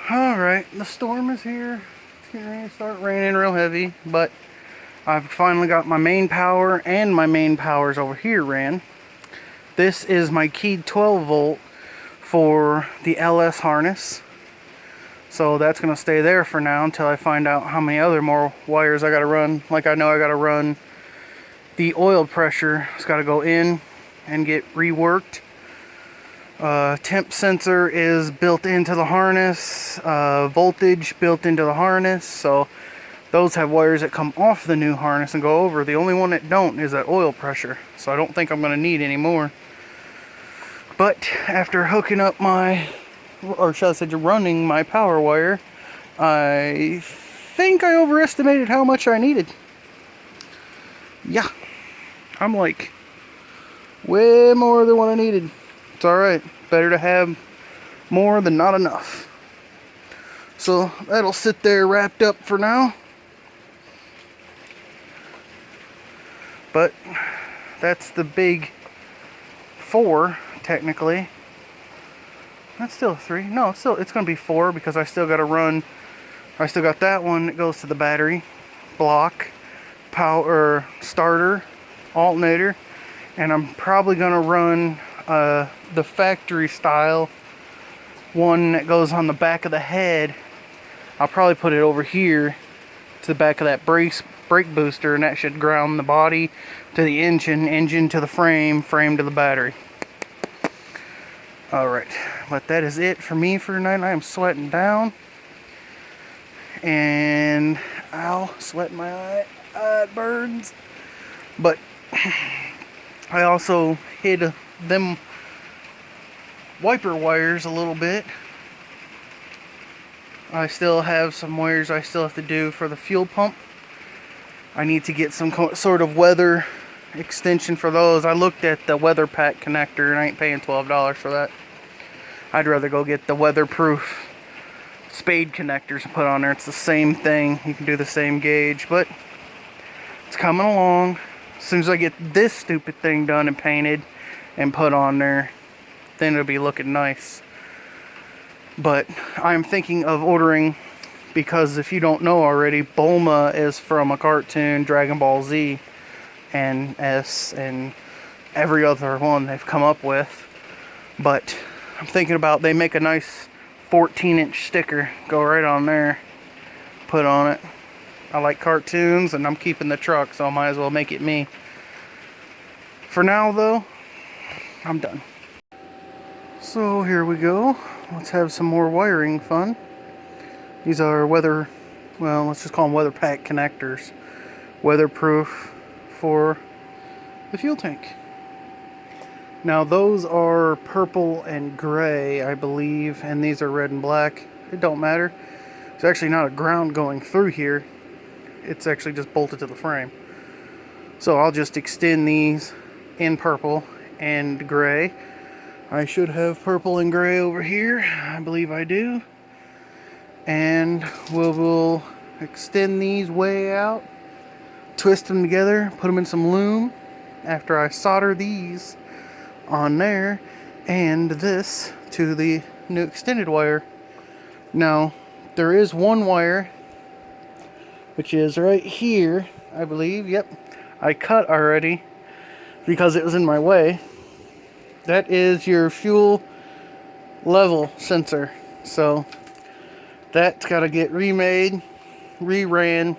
Alright, the storm is here. It's getting ready to start raining real heavy, but I've finally got my main power and my main powers over here ran. This is my keyed 12 volt for the LS harness. So that's going to stay there for now until I find out how many other more wires I got to run. Like I know I got to run the oil pressure. It's got to go in and get reworked. Temp sensor is built into the harness, voltage built into the harness, so those have wires that come off the new harness and go over. The only one that don't is that oil pressure, so I don't think I'm going to need any more. But after hooking up my, or shall I say running my power wire, I think I overestimated how much I needed. Yeah, I'm like way more than what I needed. It's alright. Better to have more than not enough. So that'll sit there wrapped up for now. But that's the big 4, technically. That's still a 3. No, it's going to be 4 because I still got to run. I still got that one that goes to the battery block, power starter, alternator, and I'm probably going to run the factory style one that goes on the back of the head. I'll probably put it over here to the back of that brake booster, and that should ground the body to the engine to the frame to the battery. Alright, but that is it for me for tonight. I am sweating down, and ow, sweat in my eye, it burns. But I also hid them wiper wires a little bit. I still have some wires I still have to do for the fuel pump. I need to get some sort of weather extension for those. I looked at the weather pack connector and I ain't paying $12 for that. I'd rather go get the weatherproof spade connectors and put on there. It's the same thing. You can do the same gauge, but it's coming along. As soon as I get this stupid thing done and painted and put on there, then it'll be looking nice. But I'm thinking of ordering, because if you don't know already, Bulma is from a cartoon, Dragon Ball Z and S and every other one they've come up with. But I'm thinking about, they make a nice 14-inch sticker, go right on there, put on it. I like cartoons and I'm keeping the truck, so I might as well make it me. For now though, I'm done. So here we go. Let's have some more wiring fun. These are let's just call them weather pack connectors. Weatherproof for the fuel tank. Now those are purple and gray, I believe, and these are red and black. It don't matter. It's actually not a ground going through here. It's actually just bolted to the frame. So I'll just extend these in purple and gray. I should have purple and gray over here. I believe I do. And we'll extend these way out, twist them together, put them in some loom after I solder these on there and this to the new extended wire. Now, there is one wire which is right here, I believe. Yep, I cut already because it was in my way. That is your fuel level sensor. So that's got to get remade, reran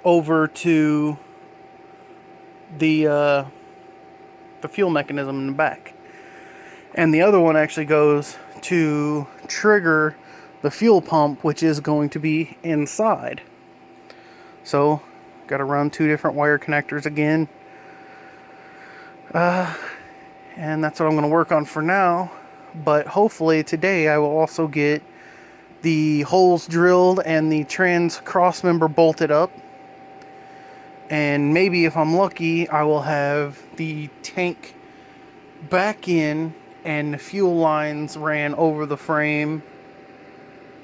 over to the fuel mechanism in the back. And the other one actually goes to trigger the fuel pump, which is going to be inside. So got to run 2 different wire connectors again. And that's what I'm going to work on for now. But hopefully today I will also get the holes drilled and the trans cross member bolted up. And maybe if I'm lucky, I will have the tank back in and the fuel lines ran over the frame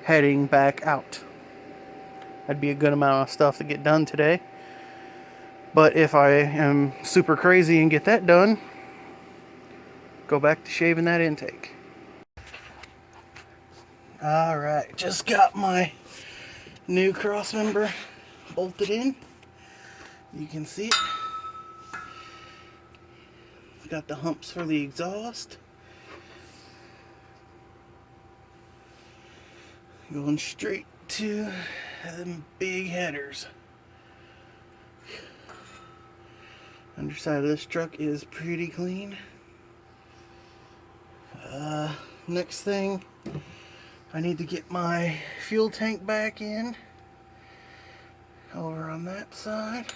heading back out. That'd be a good amount of stuff to get done today. But if I am super crazy and get that done, go back to shaving that intake. Alright, just got my new cross member bolted in. You can see it. Got the humps for the exhaust. Going straight to them big headers. Underside of this truck is pretty clean. Next thing, I need to get my fuel tank back in over on that side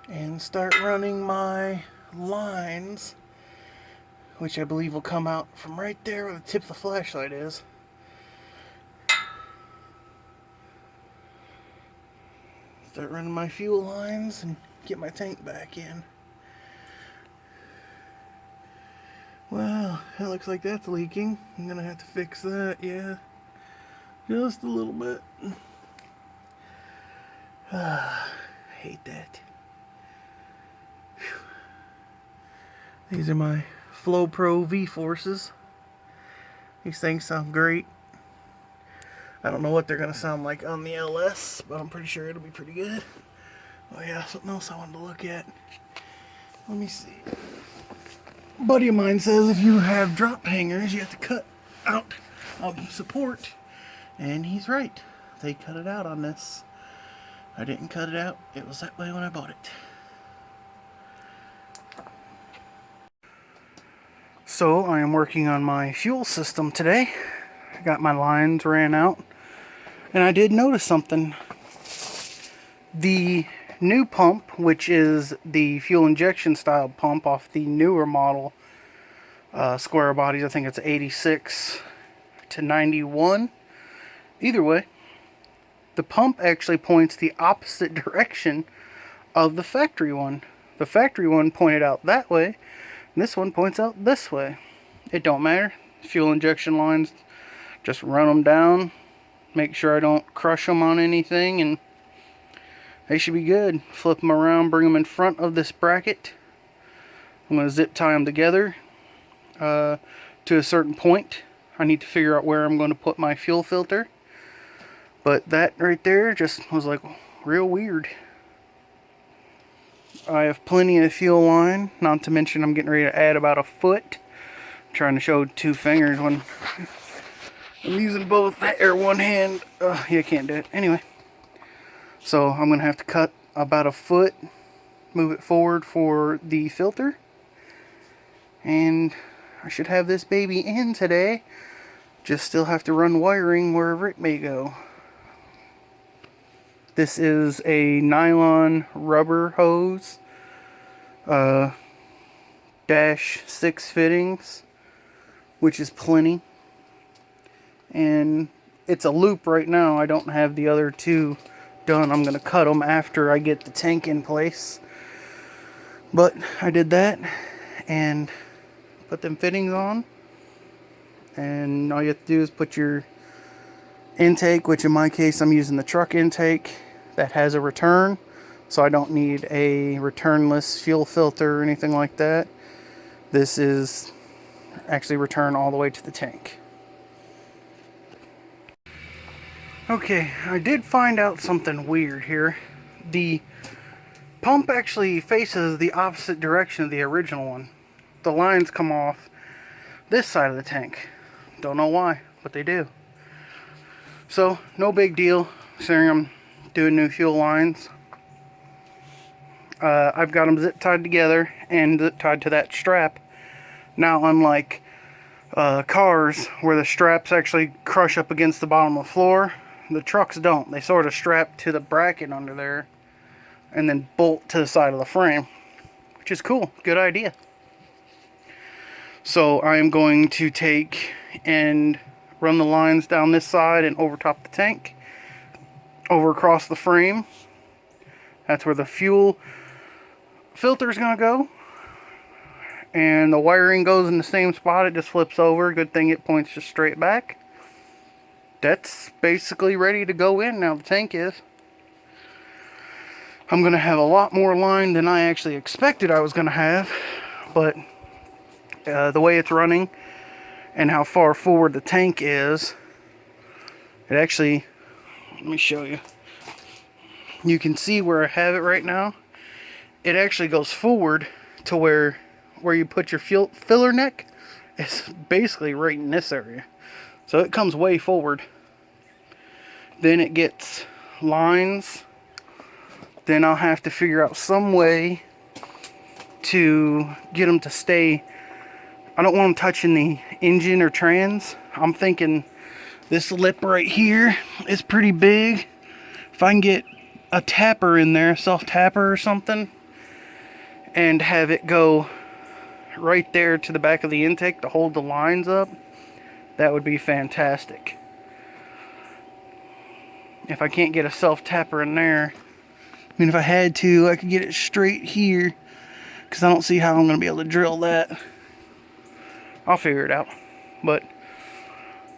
and start running my lines, which I believe will come out from right there where the tip of the flashlight is. Start running my fuel lines and get my tank back in. Well, it looks like that's leaking. I'm gonna have to fix that, yeah. Just a little bit. Hate that. Whew. These are my Flow Pro V-Forces. These things sound great. I don't know what they're gonna sound like on the LS, but I'm pretty sure it'll be pretty good. Oh yeah, something else I wanted to look at. Let me see. A buddy of mine says if you have drop hangers, you have to cut out support. And he's right. They cut it out on this. I didn't cut it out. It was that way when I bought it. So I am working on my fuel system today. I got my lines ran out. And I did notice something. The new pump, which is the fuel injection style pump off the newer model square bodies, I think it's 86 to 91. Either way, the pump actually points the opposite direction of the factory one. The factory one pointed out that way, and this one points out this way. It don't matter. Fuel injection lines, just run them down, make sure I don't crush them on anything, and they should be good. Flip them around, bring them in front of this bracket. I'm going to zip tie them together to a certain point. I need to figure out where I'm going to put my fuel filter. But that right there just was like real weird. I have plenty of fuel line, not to mention I'm getting ready to add about a foot. I'm trying to show two fingers when I'm using both or one hand. Yeah, I can't do it. Anyway. So I'm going to have to cut about a foot, move it forward for the filter, and I should have this baby in today. Just still have to run wiring wherever it may go. This is a nylon rubber hose, dash 6 fittings, which is plenty, and it's a loop right now. I don't have the other two done. I'm going to cut them after I get the tank in place. But I did that and put them fittings on. And all you have to do is put your intake, which in my case I'm using the truck intake that has a return. So I don't need a returnless fuel filter or anything like that. This is actually return all the way to the tank. Okay, I did find out something weird here. The pump actually faces the opposite direction of the original one. The lines come off this side of the tank. Don't know why, but they do. So, no big deal, considering I'm doing new fuel lines. I've got them zip tied together and zip tied to that strap. Now, unlike cars, where the straps actually crush up against the bottom of the floor, the trucks don't. They sort of strap to the bracket under there and then bolt to the side of the frame, which is cool. Good idea. So I am going to take and run the lines down this side and over top the tank, over across the frame. That's where the fuel filter is going to go. And the wiring goes in the same spot. It just flips over. Good thing it points just straight back. That's basically ready to go in now. The tank is. I'm going to have a lot more line than I actually expected I was going to have. But the way it's running and how far forward the tank is. It actually, let me show you. You can see where I have it right now. It actually goes forward to where you put your filler neck. It's basically right in this area. So it comes way forward. Then it gets lines. Then I'll have to figure out some way to get them to stay. I don't want them touching the engine or trans. I'm thinking this lip right here is pretty big. If I can get a tapper in there, self-tapper or something, and have it go right there to the back of the intake to hold the lines up, that would be fantastic. If I can't get a self-tapper in there, I mean, if I had to, I could get it straight here, because I don't see how I'm going to be able to drill that. I'll figure it out, but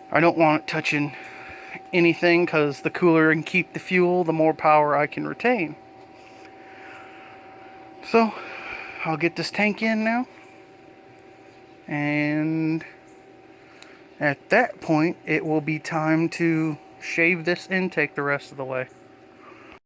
I don't want it touching anything, because the cooler I can keep the fuel, the more power I can retain. So I'll get this tank in now, and at that point it will be time to shave this intake the rest of the way.